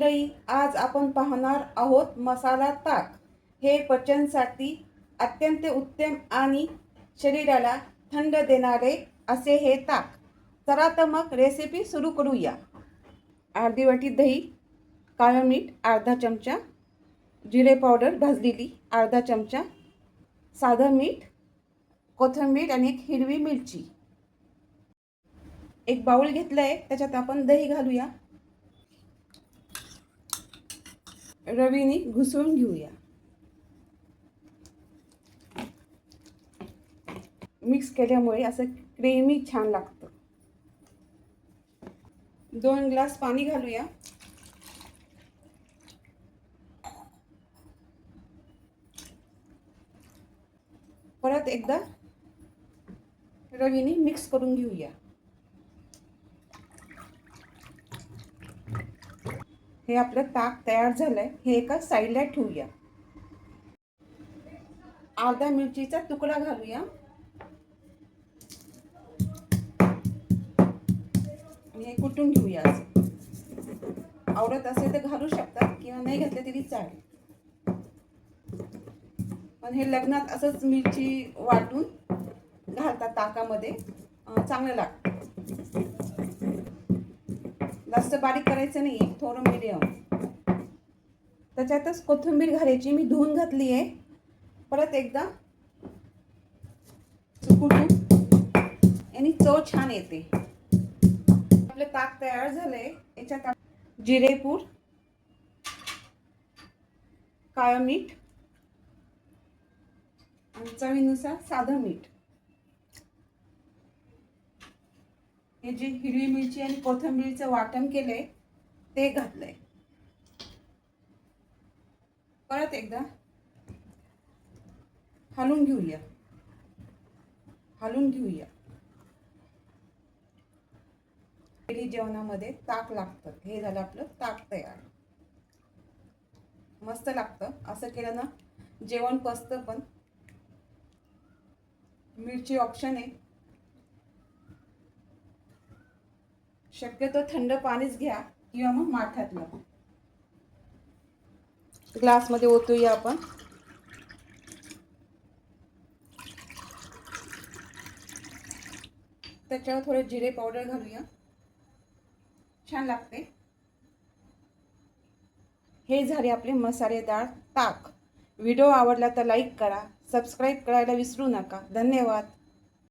मंडळी, आज आपण पाहणार आहोत मसाला ताक। हे पचनसाठी अत्यंत उत्तम आणि शरीराला थंड देणारे असे हे ताक। चला तर मग रेसिपी सुरू करूया। अर्धी वाटी दही, काळं मीठ अर्धा चमचा, जिरे पावडर भाजलेली अर्धा चमचा, साधं मीठ, कोथिंबीर आणि एक हिरवी मिरची। एक बाउल घेतलाय, त्याच्यात आपण दही घालूया। रवीने घुसळून घेऊया। मिक्स केल्यामुळे असं क्रीमी छान लागतं। 2 ग्लास पाणी घालूया। परत एकदा रवीने मिक्स करून घेऊया। हे आपलं ताक तयार झालंय। हे एका साईडला ठेवूया। अर्धा मिरचीचा तुकडा घालूया आणि हे कुटून घेऊया। आवडत असेल तर घालू शकता किंवा नाही घातले तरी चालेल, पण हे लग्नात असंच मिरची वाटून घालतात ताकामध्ये, चांगलं लागतं। जास्त बारीक करायचं नाही, थोडं मीडियम। त्याच्यातच कोथिंबीर घालायची, मी धुवून घातली आहे। परत एकदा कुटून आणि चव छान येते। आपलं ताक तयार झालंय। याच्यात जिरेपूड, काळं मीठ आणि चवीनुसार साधं मीठ, हे जे हिरवी मिरची आणि कोथिंबीरचं वाटण केलंय ते घातलंय। परत एकदा हलवून घेऊया। जेवणामध्ये ताक लागतं। हे झालं आपलं ताक तयार। मस्त लागतं असं केलं ना, जेवण पचतं पण। मिरची ऑप्शन आहे, शक्यतो थंड पाणीच घ्या किंवा मग माठातलं। ग्लास मध्ये ओतूया आपण। त्याच्यावर थोडे जिरे पावडर घालूया, छान लागते। हे झाले आपले मसालेदार ताक। व्हिडिओ आवडला तर लाईक करा, सबस्क्राईब करायला विसरू नका। धन्यवाद।